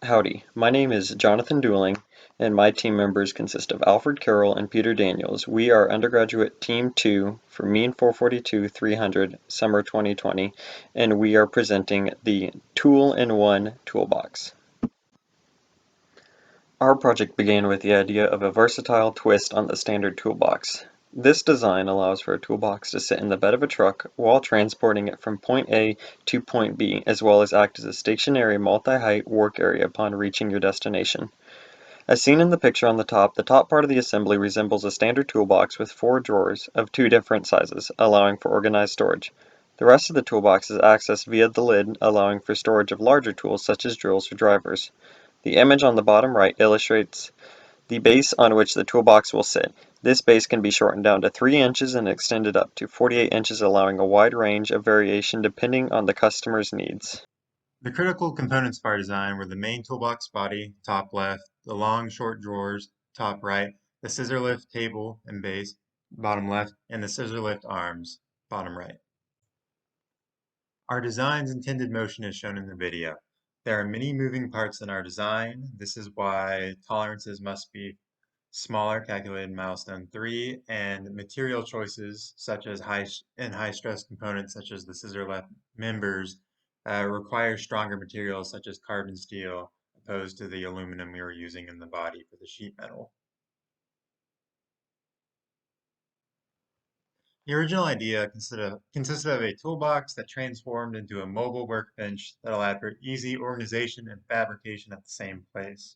Howdy, my name is Jonathan Dooling, and my team members consist of Alfred Carroll and Peter Daniels. We are undergraduate Team 2 for Mean 442 300 Summer 2020, and we are presenting the Tool-in-One Toolbox. Our project began with the idea of a versatile twist on the standard toolbox. This design allows for a toolbox to sit in the bed of a truck while transporting it from point A to point B, as well as act as a stationary multi-height work area upon reaching your destination. As seen in the picture on the top part of the assembly resembles a standard toolbox with 4 drawers of 2 different sizes, allowing for organized storage. The rest of the toolbox is accessed via the lid, allowing for storage of larger tools such as drills or drivers. The image on the bottom right illustrates the base on which the toolbox will sit. This base can be shortened down to 3 inches and extended up to 48 inches, allowing a wide range of variation depending on the customer's needs. The critical components of our design were the main toolbox body, top left, the long short drawers, top right, the scissor lift table and base, bottom left, and the scissor lift arms, bottom right. Our design's intended motion is shown in the video. There are many moving parts in our design. This is why tolerances must be smaller, calculated in Milestone 3, and material choices such as high stress components such as the scissor lift members require stronger materials such as carbon steel opposed to the aluminum we were using in the body for the sheet metal. The original idea consisted of a toolbox that transformed into a mobile workbench that allowed for easy organization and fabrication at the same place.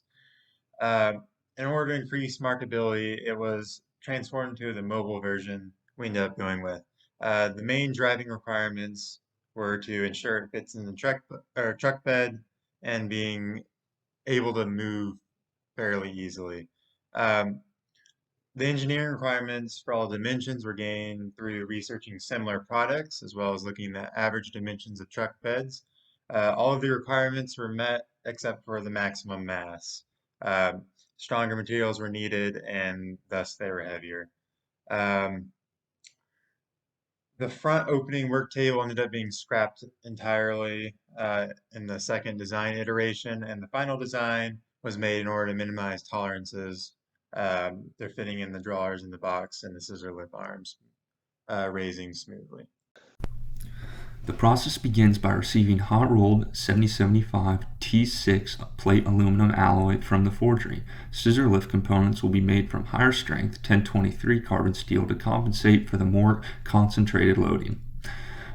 Uh, in order to increase marketability, it was transformed to the mobile version we ended up going with. The main driving requirements were to ensure it fits in the truck bed and being able to move fairly easily. Um, the engineering requirements for all dimensions were gained through researching similar products as well as looking at average dimensions of truck beds. All of the requirements were met except for the maximum mass. Stronger materials were needed and thus they were heavier. Um, the front opening work table ended up being scrapped entirely in the second design iteration, and the final design was made in order to minimize tolerances. They're fitting in the drawers in the box and the scissor lip arms, raising smoothly. The process begins by receiving hot-rolled 7075 T6 plate aluminum alloy from the forgery. Scissor lift components will be made from higher strength 1023 carbon steel to compensate for the more concentrated loading.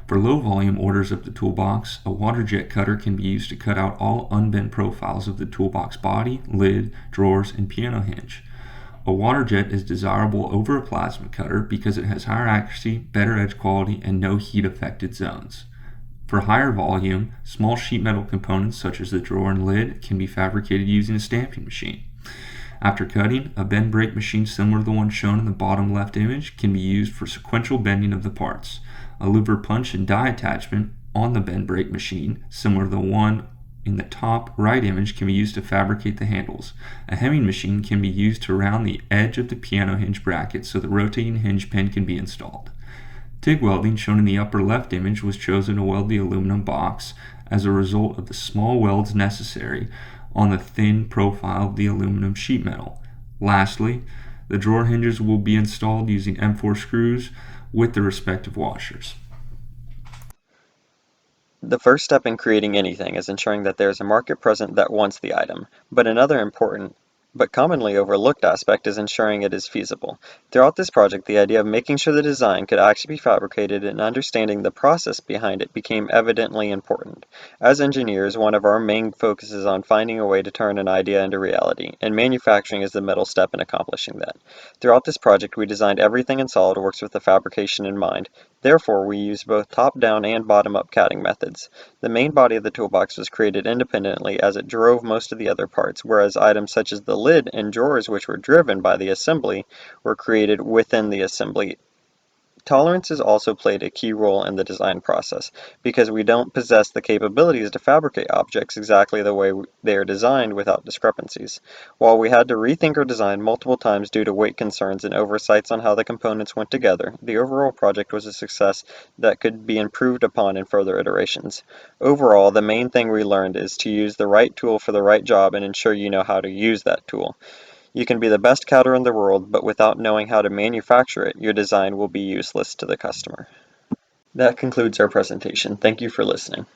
For low volume orders of the toolbox, a water jet cutter can be used to cut out all unbent profiles of the toolbox body, lid, drawers, and piano hinge. A water jet is desirable over a plasma cutter because it has higher accuracy, better edge quality, and no heat affected zones. For higher volume, small sheet metal components such as the drawer and lid can be fabricated using a stamping machine. After cutting, a bend brake machine similar to the one shown in the bottom left image can be used for sequential bending of the parts. A lever punch and die attachment on the bend brake machine, similar to the one in the top right image, can be used to fabricate the handles. A hemming machine can be used to round the edge of the piano hinge bracket so the rotating hinge pin can be installed. TIG welding, shown in the upper left image, was chosen to weld the aluminum box as a result of the small welds necessary on the thin profile of the aluminum sheet metal. Lastly, the drawer hinges will be installed using M4 screws with the respective washers. The first step in creating anything is ensuring that there is a market present that wants the item, but another important but commonly overlooked aspect is ensuring it is feasible. Throughout this project, the idea of making sure the design could actually be fabricated and understanding the process behind it became evidently important. As engineers, one of our main focuses is on finding a way to turn an idea into reality, and manufacturing is the middle step in accomplishing that. Throughout this project, we designed everything in SolidWorks with the fabrication in mind. Therefore, we used both top-down and bottom-up CADing methods. The main body of the toolbox was created independently as it drove most of the other parts, whereas items such as the lid and drawers, which were driven by the assembly, were created within the assembly Tolerances also played a key role in the design process, because we don't possess the capabilities to fabricate objects exactly the way they are designed without discrepancies. While we had to rethink our design multiple times due to weight concerns and oversights on how the components went together, the overall project was a success that could be improved upon in further iterations. Overall, the main thing we learned is to use the right tool for the right job and ensure you know how to use that tool. You can be the best coder in the world, but without knowing how to manufacture it, your design will be useless to the customer. That concludes our presentation. Thank you for listening.